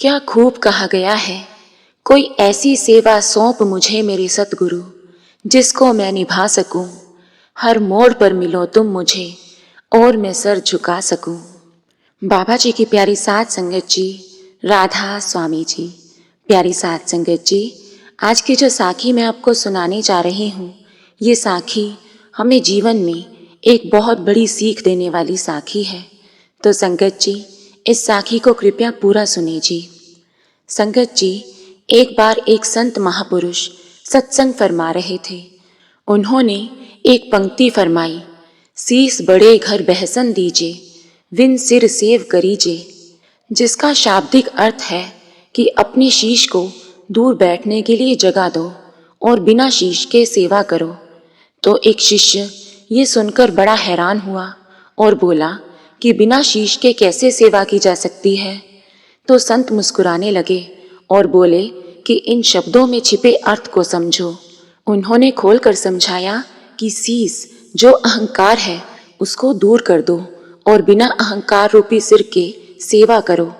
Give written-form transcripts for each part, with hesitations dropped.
क्या खूब कहा गया है, कोई ऐसी सेवा सौंप मुझे मेरे सतगुरु, जिसको मैं निभा सकूं। हर मोड़ पर मिलो तुम मुझे और मैं सर झुका सकूं। बाबा जी की प्यारी साध संगत जी, राधा स्वामी जी। प्यारी साध संगत जी, आज की जो साखी मैं आपको सुनाने जा रही हूँ, ये साखी हमें जीवन में एक बहुत बड़ी सीख देने वाली साखी है। तो संगत जी, इस साखी को कृपया पूरा सुनिए जी। संगत जी, एक बार एक संत महापुरुष सत्संग फरमा रहे थे। उन्होंने एक पंक्ति फरमाई, शीस बड़े घर बहसन दीजे, विन सिर सेव करीजे, जिसका शाब्दिक अर्थ है कि अपने शीश को दूर बैठने के लिए जगह दो और बिना शीश के सेवा करो। तो एक शिष्य ये सुनकर बड़ा हैरान हुआ और बोला कि बिना शीश के कैसे सेवा की जा सकती है। तो संत मुस्कुराने लगे और बोले कि इन शब्दों में छिपे अर्थ को समझो। उन्होंने खोलकर समझाया कि शीस जो अहंकार है उसको दूर कर दो और बिना अहंकार रूपी सिर के सेवा करो।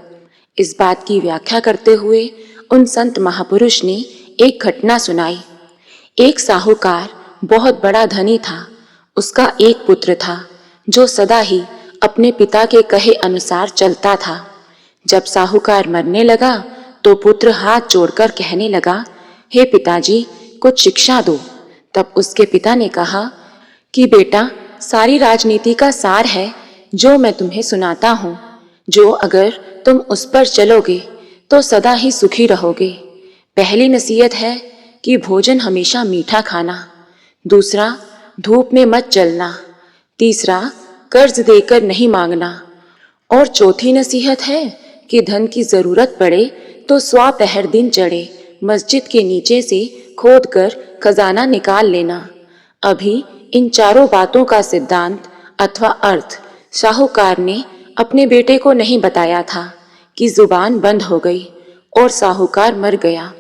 इस बात की व्याख्या करते हुए उन संत महापुरुष ने एक घटना सुनाई। एक साहूकार बहुत बड़ा धनी था। उसका एक पुत्र था जो सदा ही अपने पिता के कहे अनुसार चलता था। जब साहूकार मरने लगा तो पुत्र हाथ जोड़कर कहने लगा, हे पिताजी, कुछ शिक्षा दो। तब उसके पिता ने कहा कि बेटा, सारी राजनीति का सार है जो मैं तुम्हें सुनाता हूँ, जो अगर तुम उस पर चलोगे तो सदा ही सुखी रहोगे। पहली नसीहत है कि भोजन हमेशा मीठा खाना। दूसरा, धूप में मत जलना। तीसरा, कर्ज देकर नहीं मांगना। और चौथी नसीहत है कि धन की जरूरत पड़े तो स्वापहर दिन चढ़े मस्जिद के नीचे से खोद कर खजाना निकाल लेना। अभी इन चारों बातों का सिद्धांत अथवा अर्थ साहूकार ने अपने बेटे को नहीं बताया था कि जुबान बंद हो गई और साहूकार मर गया।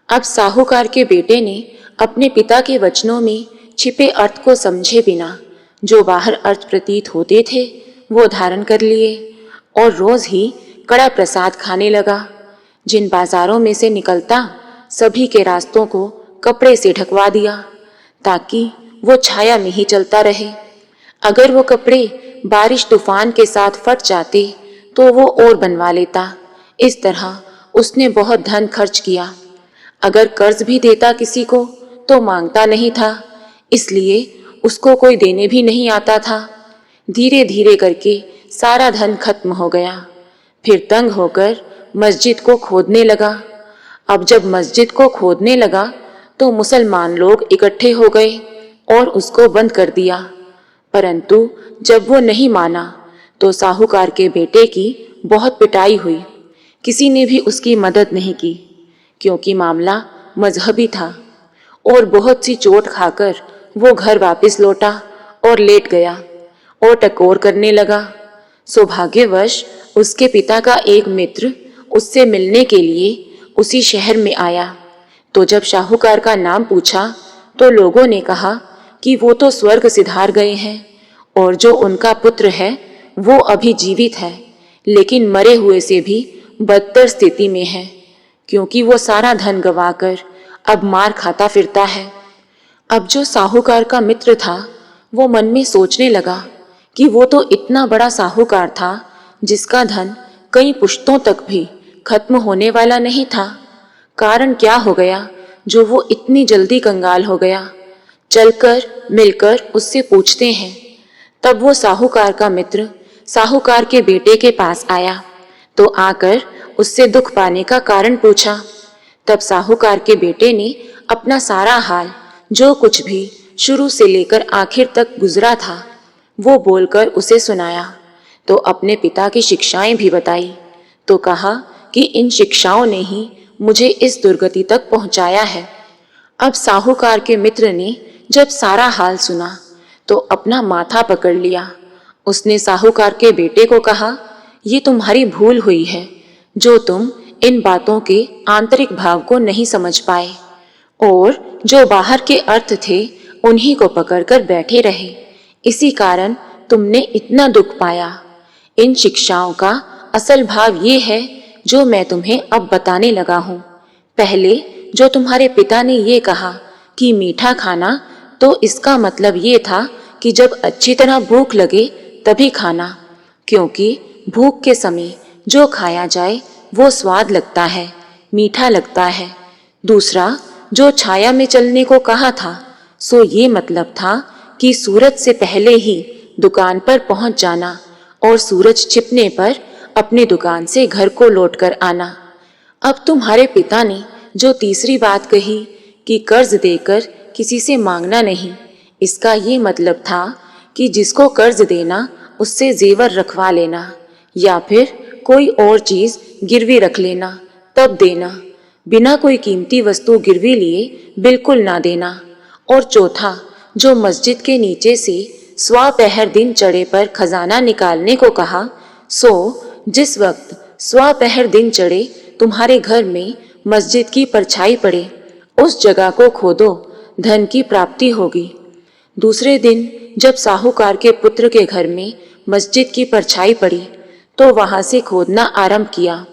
अब साहूकार के बेटे ने अपने पिता के वचनों में छिपे अर्थ को समझे बिना जो बाहर अर्थ प्रतीत होते थे वो धारण कर लिए और रोज ही कड़ा प्रसाद खाने लगा। जिन बाजारों में से निकलता सभी के रास्तों को कपड़े से ढकवा दिया ताकि वो छाया में ही चलता रहे। अगर वो कपड़े बारिश तूफान के साथ फट जाते तो वो और बनवा लेता। इस तरह उसने बहुत धन खर्च किया। अगर कर्ज भी देता किसी को तो मांगता नहीं था, इसलिए उसको कोई देने भी नहीं आता था। धीरे धीरे करके सारा धन खत्म हो गया। फिर तंग होकर मस्जिद को खोदने लगा। अब जब मस्जिद को खोदने लगा तो मुसलमान लोग इकट्ठे हो गए और उसको बंद कर दिया। परंतु जब वो नहीं माना तो साहूकार के बेटे की बहुत पिटाई हुई। किसी ने भी उसकी मदद नहीं की क्योंकि मामला मजहबी था। और बहुत सी चोट खाकर वो घर वापस लौटा और लेट गया और टकोर करने लगा। सौभाग्यवश उसके पिता का एक मित्र उससे मिलने के लिए उसी शहर में आया। तो जब साहूकार का नाम पूछा तो लोगों ने कहा कि वो तो स्वर्ग सिधार गए हैं और जो उनका पुत्र है वो अभी जीवित है, लेकिन मरे हुए से भी बदतर स्थिति में है क्योंकि वो सारा धन गंवाकर अब मार खाता फिरता है। अब जो साहूकार का मित्र था वो मन में सोचने लगा कि वो तो इतना बड़ा साहूकार था जिसका धन कई पुश्तों तक भी खत्म होने वाला नहीं था। कारण क्या हो गया जो वो इतनी जल्दी कंगाल हो गया? चलकर मिलकर उससे पूछते हैं। तब वो साहूकार का मित्र साहूकार के बेटे के पास आया तो आकर उससे दुख पाने का कारण पूछा। तब साहूकार के बेटे ने अपना सारा हाल, जो कुछ भी शुरू से लेकर आखिर तक गुजरा था, वो बोलकर उसे सुनाया। तो अपने पिता की शिक्षाएं भी बताई। तो कहा कि इन शिक्षाओं ने ही मुझे इस दुर्गति तक पहुंचाया है। अब साहूकार के मित्र ने जब सारा हाल सुना तो अपना माथा पकड़ लिया। उसने साहूकार के बेटे को कहा, ये तुम्हारी भूल हुई है जो तुम इन बातों के आंतरिक भाव को नहीं समझ पाए और जो बाहर के अर्थ थे उन्हीं को पकड़कर बैठे रहे। इसी कारण तुमने इतना दुख पाया। इन शिक्षाओं का असल भाव ये है जो मैं तुम्हें अब बताने लगा हूँ। पहले जो तुम्हारे पिता ने ये कहा कि मीठा खाना, तो इसका मतलब ये था कि जब अच्छी तरह भूख लगे तभी खाना, क्योंकि भूख के समय जो खाया जाए वो स्वाद लगता है, मीठा लगता है। दूसरा, जो छाया में चलने को कहा था, सो ये मतलब था कि सूरज से पहले ही दुकान पर पहुंच जाना और सूरज छिपने पर अपनी दुकान से घर को लौटकर आना। अब तुम्हारे पिता ने जो तीसरी बात कही कि कर्ज देकर किसी से मांगना नहीं, इसका ये मतलब था कि जिसको कर्ज देना उससे जेवर रखवा लेना या फिर कोई और चीज गिरवी रख लेना, तब देना। बिना कोई कीमती वस्तु गिरवी लिए बिल्कुल ना देना। और चौथा, जो मस्जिद के नीचे से स्वापहर दिन चढ़े पर खजाना निकालने को कहा, सो जिस वक्त स्वापहर दिन चढ़े तुम्हारे घर में मस्जिद की परछाई पड़े, उस जगह को खोदो, धन की प्राप्ति होगी। दूसरे दिन जब साहूकार के पुत्र के घर में मस्जिद की परछाई पड़ी, तो वहां से खोदना आरंभ किया।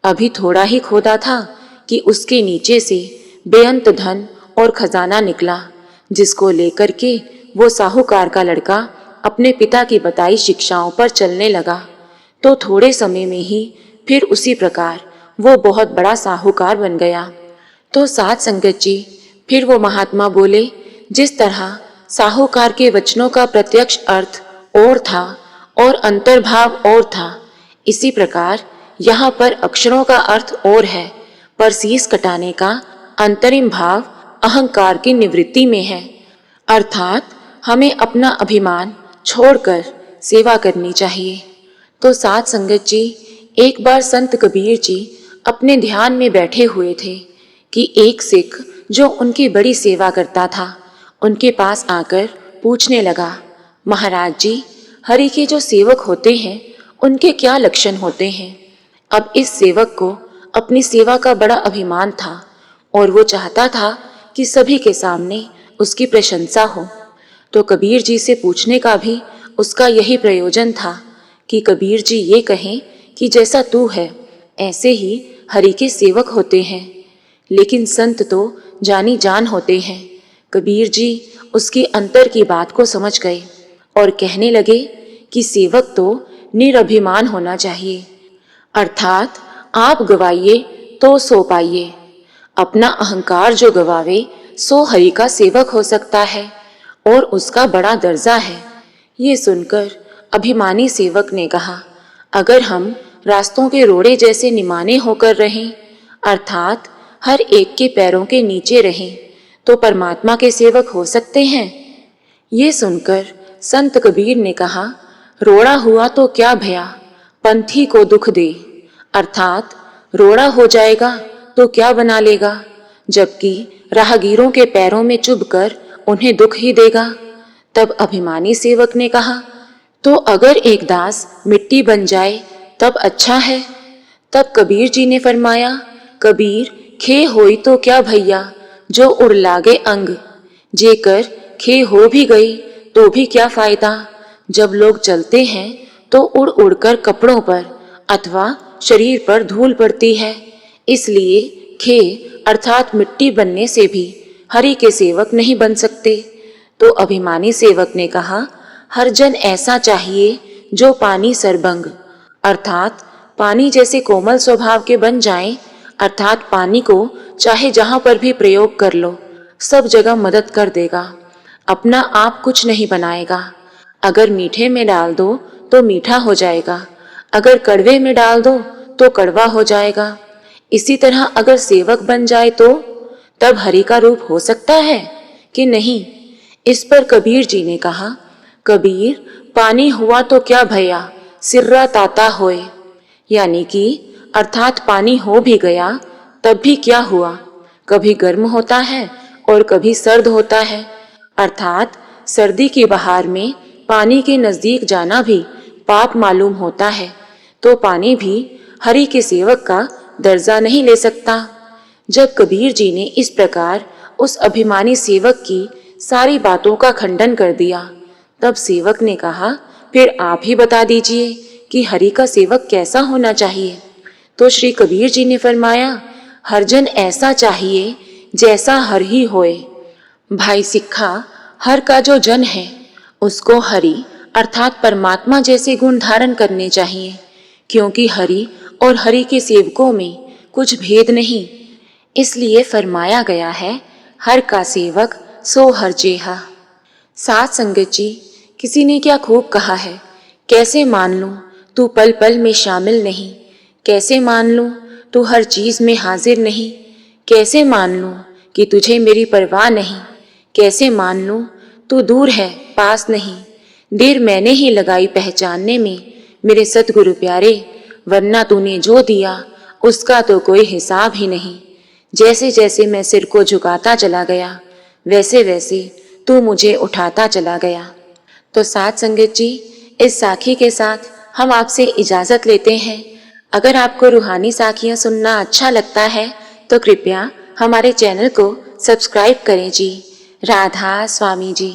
अभी थोड़ा ही खोदा था कि उसके नीचे से बेअंत धन और खजाना निकला, जिसको लेकर के वो साहूकार का लड़का अपने पिता की बताई शिक्षाओं पर चलने लगा। तो थोड़े समय में ही फिर उसी प्रकार वो बहुत बड़ा साहूकार बन गया। तो साथ संगत जी, फिर वो महात्मा बोले, जिस तरह साहूकार के वचनों का प्रत्यक्ष अर्थ और था और अंतर्भाव और था, इसी प्रकार यहाँ पर अक्षरों का अर्थ और है, पर शीश कटाने का अंतरिम भाव अहंकार की निवृत्ति में है। अर्थात हमें अपना अभिमान छोड़कर सेवा करनी चाहिए। तो साथ संगत जी, एक बार संत कबीर जी अपने ध्यान में बैठे हुए थे कि एक सिख जो उनकी बड़ी सेवा करता था, उनके पास आकर पूछने लगा, महाराज जी, हरि के जो सेवक होते हैं उनके क्या लक्षण होते हैं? अब इस सेवक को अपनी सेवा का बड़ा अभिमान था और वो चाहता था कि सभी के सामने उसकी प्रशंसा हो। तो कबीर जी से पूछने का भी उसका यही प्रयोजन था कि कबीर जी ये कहें कि जैसा तू है ऐसे ही हरि के सेवक होते हैं। लेकिन संत तो जानी जान होते हैं। कबीर जी उसकी अंतर की बात को समझ गए और कहने लगे कि सेवक तो निरभिमान होना चाहिए, अर्थात आप गवाइए तो सो पाइए। अपना अहंकार जो गवावे सो हरि का सेवक हो सकता है और उसका बड़ा दर्जा है। ये सुनकर अभिमानी सेवक ने कहा, अगर हम रास्तों के रोड़े जैसे निमाने होकर रहें, अर्थात हर एक के पैरों के नीचे रहें, तो परमात्मा के सेवक हो सकते हैं? ये सुनकर संत कबीर ने कहा, रोड़ा हुआ तो क्या भया, पंथी को दुख दे। अर्थात रोड़ा हो जाएगा तो क्या बना लेगा, जबकि राहगीरों के पैरों में चुभकर उन्हें दुख ही देगा। तब अभिमानी सेवक ने कहा, तो अगर एक दास मिट्टी बन जाए तब अच्छा है। तब कबीर जी ने फरमाया, कबीर खे होई तो क्या भैया, जो उड़ लागे अंग। जेकर खे हो भी गई तो भी क्या फायदा, जब लोग चलते हैं तो उड़ उड़कर कपड़ों पर अथवा शरीर पर धूल पड़ती है। इसलिए खे अर्थात मिट्टी बनने से भी हरि के सेवक नहीं बन सकते। तो अभिमानी सेवक ने कहा, हर जन ऐसा चाहिए जो पानी सरबंग, अर्थात पानी जैसे कोमल स्वभाव के बन जाएं, अर्थात पानी को चाहे जहां पर भी प्रयोग कर लो, सब जगह मदद कर देगा, अपना आप कुछ नहीं बनाएगा। अगर मीठे में डाल दो तो मीठा हो जाएगा, अगर कड़वे में डाल दो तो कड़वा हो जाएगा। इसी तरह अगर सेवक बन जाए तो तब हरि का रूप हो सकता है कि नहीं? इस पर कबीर जी ने कहा, कबीर पानी हुआ तो क्या भया, सिर्रा ताता होए। यानी कि अर्थात पानी हो भी गया तब भी क्या हुआ, कभी गर्म होता है और कभी सर्द होता है। अर्थात सर्दी की बहार में पानी के नजदीक जाना भी पाप मालूम होता है, तो पानी भी हरि के सेवक का दर्जा नहीं ले सकता। जब कबीर जी ने इस प्रकार उस अभिमानी सेवक की सारी बातों का खंडन कर दिया, तब सेवक ने कहा, फिर आप ही बता दीजिए कि हरि का सेवक कैसा होना चाहिए। तो श्री कबीर जी ने फरमाया, हर जन ऐसा चाहिए जैसा हर ही होए। भाई सिक्खा, हर का जो जन है उसको हरि अर्थात परमात्मा जैसे गुण धारण करने चाहिए, क्योंकि हरि और हरि के सेवकों में कुछ भेद नहीं। इसलिए फरमाया गया है, हर का सेवक सो हर जेहा। साथ संगत जी, किसी ने क्या खूब कहा है, कैसे मान लूं तू पल पल में शामिल नहीं, कैसे मान लूं तू हर चीज में हाजिर नहीं, कैसे मान लूं कि तुझे मेरी परवाह नहीं, कैसे मान लूं तू दूर है पास नहीं। देर मैंने ही लगाई पहचानने में मेरे सतगुरु प्यारे, वरना तूने जो दिया उसका तो कोई हिसाब ही नहीं। जैसे जैसे मैं सिर को झुकाता चला गया, वैसे वैसे तू मुझे उठाता चला गया। तो साथ संगत जी, इस साखी के साथ हम आपसे इजाजत लेते हैं। अगर आपको रूहानी साखियां सुनना अच्छा लगता है तो कृपया हमारे चैनल को सब्सक्राइब करें जी। राधा स्वामी जी।